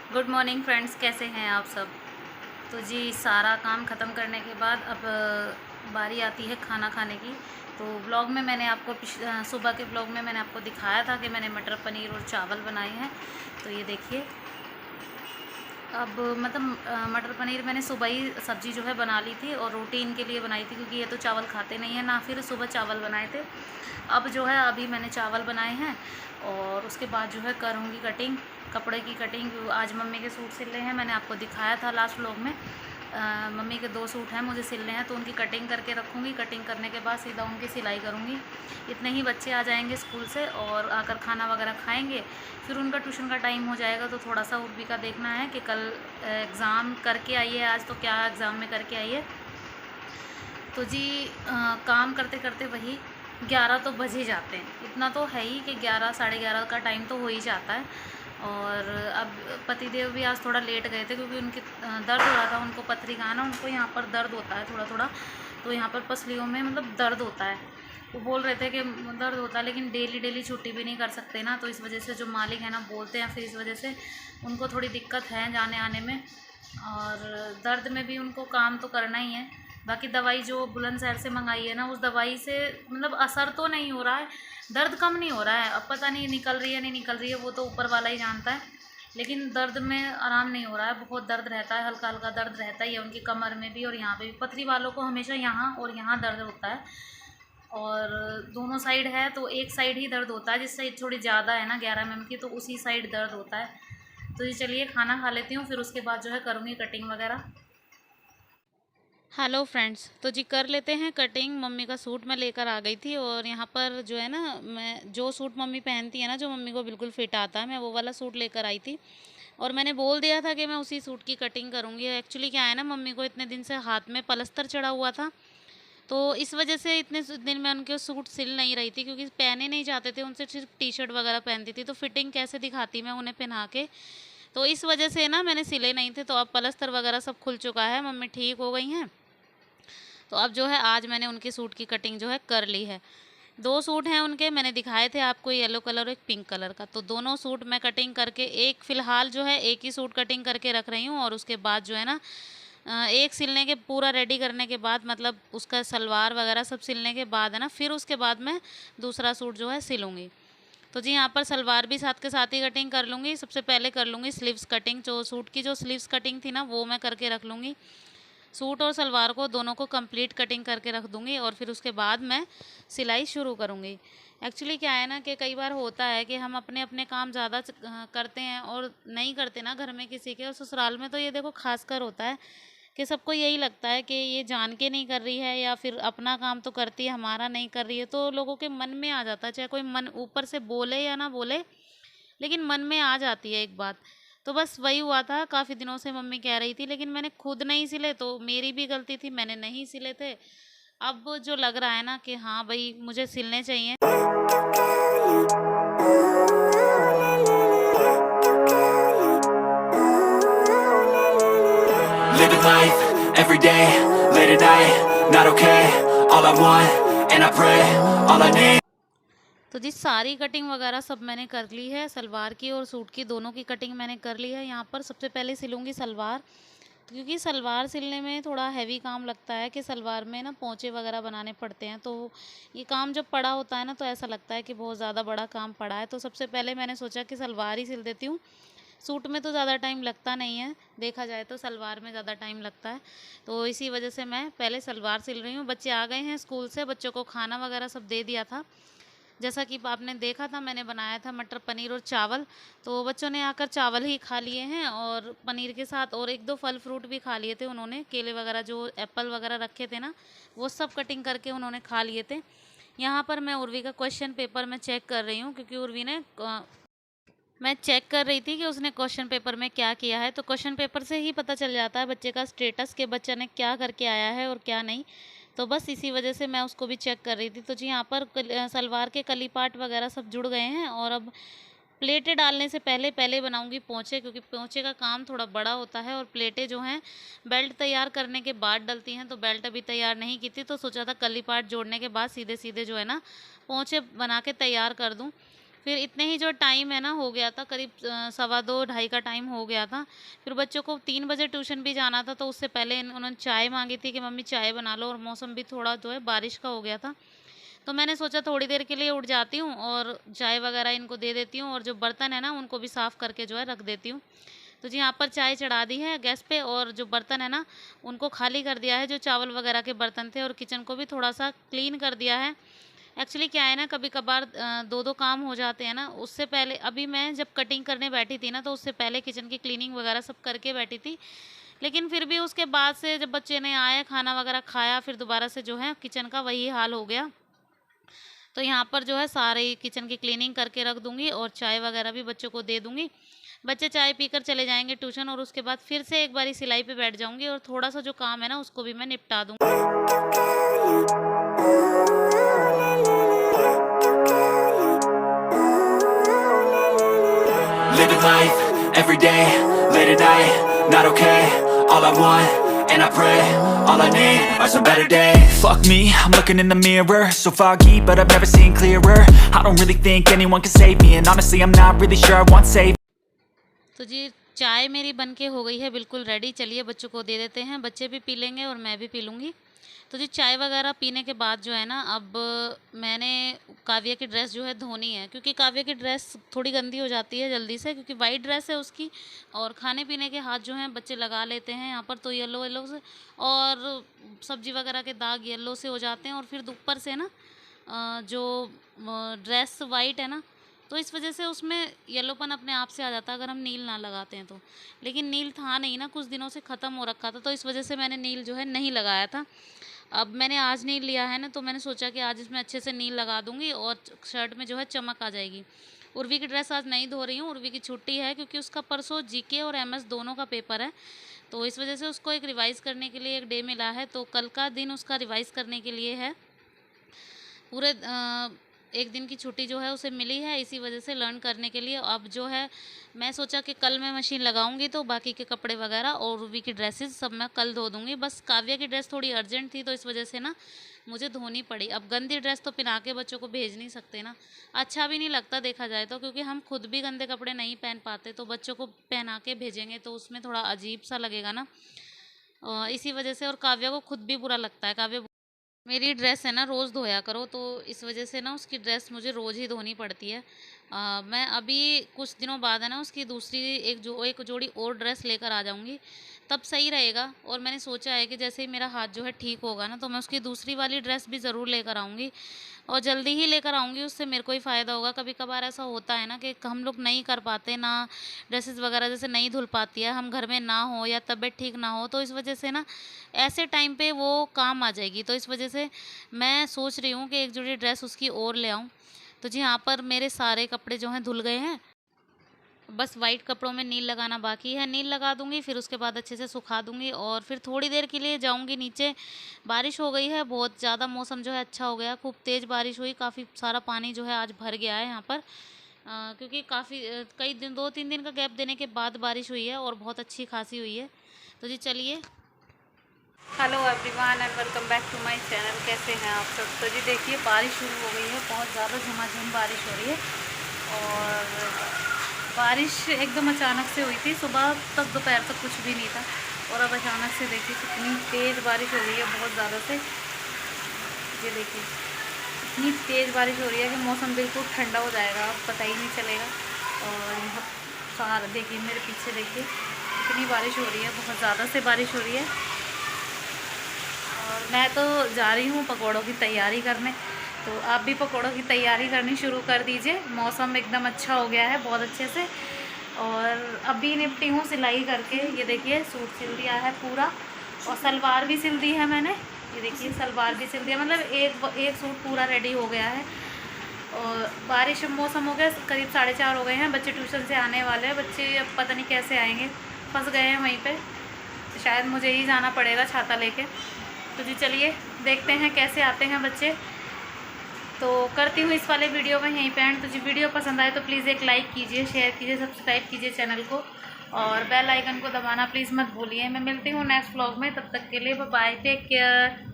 Good morning friends, कैसे हैं आप सब। तो जी सारा काम ख़त्म करने के बाद अब बारी आती है खाना खाने की। तो ब्लॉग में मैंने आपको सुबह के ब्लॉग में मैंने आपको दिखाया था कि मैंने मटर पनीर और चावल बनाए हैं। तो ये देखिए, अब मतलब मटर पनीर मैंने सुबह ही सब्ज़ी जो है बना ली थी और रोटी इनके लिए बनाई थी, क्योंकि ये तो चावल खाते नहीं है ना। फिर सुबह चावल बनाए थे। अब जो है अभी मैंने चावल बनाए हैं और उसके बाद जो है करूँगी कटिंग, कपड़े की कटिंग। आज मम्मी के सूट सिले हैं, मैंने आपको दिखाया था लास्ट व्लॉग में। मम्मी के 2 सूट हैं मुझे सिलने हैं, तो उनकी कटिंग करके रखूँगी। कटिंग करने के बाद सीधा उनकी सिलाई करूँगी। इतने ही बच्चे आ जाएंगे स्कूल से और आकर खाना वगैरह खाएंगे। फिर उनका ट्यूशन का टाइम हो जाएगा। तो थोड़ा सा उर्वी का देखना है कि कल एग्ज़ाम करके आई है, आज तो क्या एग्ज़ाम में करके आई है। तो जी काम करते करते वही 11 तो बज ही जाते हैं। इतना तो है ही कि 11 साढ़े 11 का टाइम तो हो ही जाता है। और अब पतिदेव भी आज थोड़ा लेट गए थे, क्योंकि उनकी दर्द हो रहा था। उनको पथरी का है ना, उनको यहाँ पर दर्द होता है थोड़ा थोड़ा। तो यहाँ पर पसलियों में मतलब दर्द होता है। वो बोल रहे थे कि दर्द होता है, लेकिन डेली डेली छुट्टी भी नहीं कर सकते ना। तो इस वजह से जो मालिक है ना बोलते हैं, फिर इस वजह से उनको थोड़ी दिक्कत है जाने आने में। और दर्द में भी उनको काम तो करना ही है। बाकी दवाई जो बुलंदशहर से मंगाई है ना, उस दवाई से मतलब असर तो नहीं हो रहा है, दर्द कम नहीं हो रहा है। अब पता नहीं निकल रही है नहीं निकल रही है, वो तो ऊपर वाला ही जानता है। लेकिन दर्द में आराम नहीं हो रहा है, बहुत दर्द रहता है, हल्का हल्का दर्द रहता ही है उनकी कमर में भी और यहाँ पे भी। पथरी वालों को हमेशा यहाँ और यहाँ दर्द होता है। और दोनों साइड है, तो एक साइड ही दर्द होता है। जिस साइड थोड़ी ज़्यादा है ना 11 mm की, तो उसी साइड दर्द होता है। तो ये चलिए खाना खा लेती हूँ, फिर उसके बाद जो है करूँगी कटिंग वगैरह। हेलो फ्रेंड्स, तो जी कर लेते हैं कटिंग। मम्मी का सूट मैं लेकर आ गई थी और यहाँ पर जो है ना, मैं जो सूट मम्मी पहनती है ना, जो मम्मी को बिल्कुल फिट आता है, मैं वो वाला सूट लेकर आई थी। और मैंने बोल दिया था कि मैं उसी सूट की कटिंग करूँगी। एक्चुअली क्या है ना, मम्मी को इतने दिन से हाथ में पलस्तर चढ़ा हुआ था, तो इस वजह से इतने दिन में उनके सूट सिल नहीं रही थी, क्योंकि पहने नहीं जाते थे। उनसे सिर्फ टी शर्ट वगैरह पहनती थी, तो फिटिंग कैसे दिखाती मैं उन्हें पहना के। तो इस वजह से ना मैंने सिले नहीं थे। तो अब पलस्तर वगैरह सब खुल चुका है, मम्मी ठीक हो गई हैं। तो अब जो है आज मैंने उनके सूट की कटिंग जो है कर ली है। 2 सूट हैं उनके, मैंने दिखाए थे आपको, येलो कलर और एक पिंक कलर का। तो दोनों सूट मैं कटिंग करके, एक फ़िलहाल जो है एक ही सूट कटिंग करके रख रही हूँ। और उसके बाद जो है ना, एक सिलने के पूरा रेडी करने के बाद, मतलब उसका सलवार वगैरह सब सिलने के बाद है ना, फिर उसके बाद मैं दूसरा सूट जो है सिलूँगी। तो जी यहाँ पर सलवार भी साथ के साथ ही कटिंग कर लूँगी। सबसे पहले कर लूँगी स्लीव्स कटिंग। जो सूट की जो स्लीव्स कटिंग थी ना, वो मैं करके रख लूँगी। सूट और सलवार को दोनों को कंप्लीट कटिंग करके रख दूँगी और फिर उसके बाद मैं सिलाई शुरू करूँगी। एक्चुअली क्या है ना, कि कई बार होता है कि हम अपने काम ज़्यादा करते हैं और नहीं करते ना घर में किसी के। और ससुराल में तो ये देखो खासकर होता है कि सबको यही लगता है कि ये जान के नहीं कर रही है, या फिर अपना काम तो करती है, हमारा नहीं कर रही है। तो लोगों के मन में आ जाता है, चाहे कोई मन ऊपर से बोले या ना बोले, लेकिन मन में आ जाती है एक बात। तो बस वही हुआ था, काफ़ी दिनों से मम्मी कह रही थी, लेकिन मैंने खुद नहीं सिले, तो मेरी भी गलती थी, मैंने नहीं सिले थे। अब जो लग रहा है ना कि हाँ भाई मुझे सिलने चाहिए। Living life, everyday, late at night, not okay. All I want, and I pray, all I need. तो जी सारी कटिंग वगैरह सब मैंने कर ली है, सलवार की और सूट की दोनों की कटिंग मैंने कर ली है। यहाँ पर सबसे पहले सिलूँगी सलवार, क्योंकि सलवार सिलने में थोड़ा हैवी काम लगता है, कि सलवार में ना पोंचे वगैरह बनाने पड़ते हैं। तो ये काम जब पड़ा होता है ना, तो ऐसा लगता है कि बहुत ज़्यादा बड़ा काम पड़ा है। तो सबसे पहले मैंने सोचा कि सलवार ही सिल देती हूँ। सूट में तो ज़्यादा टाइम लगता नहीं है, देखा जाए तो सलवार में ज़्यादा टाइम लगता है। तो इसी वजह से मैं पहले सलवार सिल रही हूँ। बच्चे आ गए हैं स्कूल से, बच्चों को खाना वगैरह सब दे दिया था। जैसा कि आपने देखा था, मैंने बनाया था मटर पनीर और चावल। तो बच्चों ने आकर चावल ही खा लिए हैं और पनीर के साथ और 1-2 फल फ्रूट भी खा लिए थे उन्होंने। केले वगैरह जो एप्पल वगैरह रखे थे ना, वो सब कटिंग करके उन्होंने खा लिए थे। यहाँ पर मैं उर्वी का क्वेश्चन पेपर मैं चेक कर रही हूँ, क्योंकि उर्वी ने मैं चेक कर रही थी कि उसने क्वेश्चन पेपर में क्या किया है। तो क्वेश्चन पेपर से ही पता चल जाता है बच्चे का स्टेटस, कि बच्चा ने क्या करके आया है और क्या नहीं। तो बस इसी वजह से मैं उसको भी चेक कर रही थी। तो जी यहाँ पर सलवार के कली पार्ट वगैरह सब जुड़ गए हैं। और अब प्लेटें डालने से पहले पहले बनाऊंगी पोंचे, क्योंकि पोंचे का काम थोड़ा बड़ा होता है। और प्लेटें जो हैं बेल्ट तैयार करने के बाद डलती हैं, तो बेल्ट अभी तैयार नहीं की थी, तो सोचा था कली पार्ट जोड़ने के बाद सीधे सीधे जो है ना पोंचे बना के तैयार कर दूँ। फिर इतने ही जो टाइम है ना हो गया था, करीब 2:15 ढाई का टाइम हो गया था। फिर बच्चों को 3 बजे ट्यूशन भी जाना था, तो उससे पहले उन्होंने चाय मांगी थी कि मम्मी चाय बना लो, और मौसम भी थोड़ा जो है बारिश का हो गया था। तो मैंने सोचा थोड़ी देर के लिए उठ जाती हूँ और चाय वगैरह इनको दे देती हूँ, और जो बर्तन है ना उनको भी साफ़ करके जो है रख देती हूँ। तो जी यहाँ पर चाय चढ़ा दी है गैस पे, और जो बर्तन है ना उनको खाली कर दिया है, जो चावल वगैरह के बर्तन थे, और किचन को भी थोड़ा सा क्लीन कर दिया है। एक्चुअली क्या है ना, कभी कभार 2-2 काम हो जाते हैं ना। उससे पहले अभी मैं जब कटिंग करने बैठी थी ना, तो उससे पहले किचन की क्लीनिंग वगैरह सब करके बैठी थी। लेकिन फिर भी उसके बाद से जब बच्चे ने आए, खाना वगैरह खाया, फिर दोबारा से जो है किचन का वही हाल हो गया। तो यहाँ पर जो है सारे किचन की क्लीनिंग करके रख दूँगी, और चाय वगैरह भी बच्चों को दे दूँगी। बच्चे चाय पीकर चले जाएँगे ट्यूशन, और उसके बाद फिर से एक बारी सिलाई पे बैठ जाऊँगी, और थोड़ा-सा जो काम है ना उसको भी मैं निपटा दूँगी। Living life, every day, late at night, not okay. All I want, and I pray, all I need are some better days. Fuck me, I'm looking in the mirror, so foggy, but I've never seen clearer. I don't really think anyone can save me, and honestly I'm not really sure I want saving. तो जी चाय मेरी बनके हो गई है बिल्कुल ready. चलिए बच्चों को दे देते हैं, बच्चे भी पी लेंगे और मैं भी पी लूँगी। तो जी चाय वगैरह पीने के बाद जो है ना, अब मैंने काव्या की ड्रेस जो है धोनी है, क्योंकि काव्या की ड्रेस थोड़ी गंदी हो जाती है जल्दी से, क्योंकि वाइट ड्रेस है उसकी, और खाने पीने के हाथ जो हैं बच्चे लगा लेते हैं यहाँ पर, तो येलो येलो से, और सब्जी वगैरह के दाग येलो से हो जाते हैं, और फिर ऊपर से ना जो ड्रेस वाइट है ना, तो इस वजह से उसमें येलोपन अपने आप से आ जाता है अगर हम नील ना लगाते हैं तो। लेकिन नील था नहीं ना, कुछ दिनों से ख़त्म हो रखा था, तो इस वजह से मैंने नील जो है नहीं लगाया था। अब मैंने आज नील लिया है ना, तो मैंने सोचा कि आज इसमें अच्छे से नील लगा दूँगी, और शर्ट में जो है चमक आ जाएगी। उर्वी की ड्रेस आज नहीं धो रही हूँ, उर्वी की छुट्टी है, क्योंकि उसका परसों जीके और एमएस दोनों का पेपर है। तो इस वजह से उसको एक रिवाइज़ करने के लिए एक डे मिला है, तो कल का दिन उसका रिवाइज़ करने के लिए है। पूरे 1 दिन की छुट्टी जो है उसे मिली है, इसी वजह से लर्न करने के लिए। अब जो है मैं सोचा कि कल मैं मशीन लगाऊंगी, तो बाकी के कपड़े वगैरह और रूबी की ड्रेसेस सब मैं कल धो दूंगी। बस काव्या की ड्रेस थोड़ी अर्जेंट थी, तो इस वजह से ना मुझे धोनी पड़ी। अब गंदी ड्रेस तो पहना के बच्चों को भेज नहीं सकते ना, अच्छा भी नहीं लगता देखा जाए तो, क्योंकि हम खुद भी गंदे कपड़े नहीं पहन पाते, तो बच्चों को पहना के भेजेंगे तो उसमें थोड़ा अजीब सा लगेगा ना। इसी वजह से, और काव्या को खुद भी बुरा लगता है। काव्या मेरी ड्रेस है ना रोज़ धोया करो, तो इस वजह से ना उसकी ड्रेस मुझे रोज़ ही धोनी पड़ती है। मैं अभी कुछ दिनों बाद है ना उसकी दूसरी एक जोड़ी और ड्रेस लेकर आ जाऊँगी, तब सही रहेगा। और मैंने सोचा है कि जैसे ही मेरा हाथ जो है ठीक होगा ना, तो मैं उसकी दूसरी वाली ड्रेस भी ज़रूर लेकर आऊँगी, और जल्दी ही लेकर आऊँगी, उससे मेरे को ही फ़ायदा होगा। कभी कभार ऐसा होता है ना कि हम लोग नहीं कर पाते ना, ड्रेसेस वगैरह जैसे नहीं धुल पाती है, हम घर में ना हो या तबीयत ठीक ना हो, तो इस वजह से ना ऐसे टाइम पे वो काम आ जाएगी। तो इस वजह से मैं सोच रही हूँ कि एक जोड़ी ड्रेस उसकी और ले आऊँ। तो जी यहाँ पर मेरे सारे कपड़े जो हैं धुल गए हैं, बस वाइट कपड़ों में नील लगाना बाकी है। नील लगा दूँगी, फिर उसके बाद अच्छे से सुखा दूँगी, और फिर थोड़ी देर के लिए जाऊँगी नीचे। बारिश हो गई है बहुत ज़्यादा, मौसम जो है अच्छा हो गया, खूब तेज़ बारिश हुई, काफ़ी सारा पानी जो है आज भर गया है यहाँ पर। क्योंकि काफ़ी कई दिन 2-3 दिन का गैप देने के बाद बारिश हुई है, और बहुत अच्छी खासी हुई है। तो जी चलिए, hello everyone and welcome back to my channel. कैसे हैं आप सब? तो जी देखिए बारिश शुरू हो गई है, बहुत ज़्यादा झमाझम बारिश हो रही है, और बारिश एकदम अचानक से हुई थी। सुबह तक दोपहर तक कुछ भी नहीं था, और अब अचानक से देखिए कितनी तेज़ बारिश हो रही है, बहुत ज़्यादा से। ये देखिए इतनी तेज़ बारिश हो रही है कि मौसम बिल्कुल ठंडा हो जाएगा, अब पता ही नहीं चलेगा। और यहाँ सारा देखिए, मेरे पीछे देखिए इतनी बारिश हो रही है, बहुत ज़्यादा से बारिश हो रही है। और मैं तो जा रही हूँ पकौड़ों की तैयारी करने, तो आप भी पकौड़ों की तैयारी करनी शुरू कर दीजिए। मौसम एकदम अच्छा हो गया है बहुत अच्छे से, और अभी निपटी हूँ सिलाई करके। ये देखिए सूट सिल दिया है पूरा, और सलवार भी सिल दी है मैंने। ये देखिए सलवार भी सिल दिया, मतलब एक सूट पूरा रेडी हो गया है। और बारिश मौसम हो गया, करीब 4:30 हो गए हैं, बच्चे ट्यूशन से आने वाले हैं। बच्चे अब पता नहीं कैसे आएंगे, फंस गए हैं वहीं पे, शायद मुझे ही जाना पड़ेगा छाता लेके। तो जी चलिए देखते हैं कैसे आते हैं बच्चे। तो करती हूँ इस वाले वीडियो में यहीं पे एंड। तो जी वीडियो पसंद आए तो प्लीज़ एक लाइक कीजिए, शेयर कीजिए, सब्सक्राइब कीजिए चैनल को, और बेल आइकन को दबाना प्लीज़ मत भूलिए। मैं मिलती हूँ नेक्स्ट व्लॉग में, तब तक के लिए बाय बाय, टेक केयर।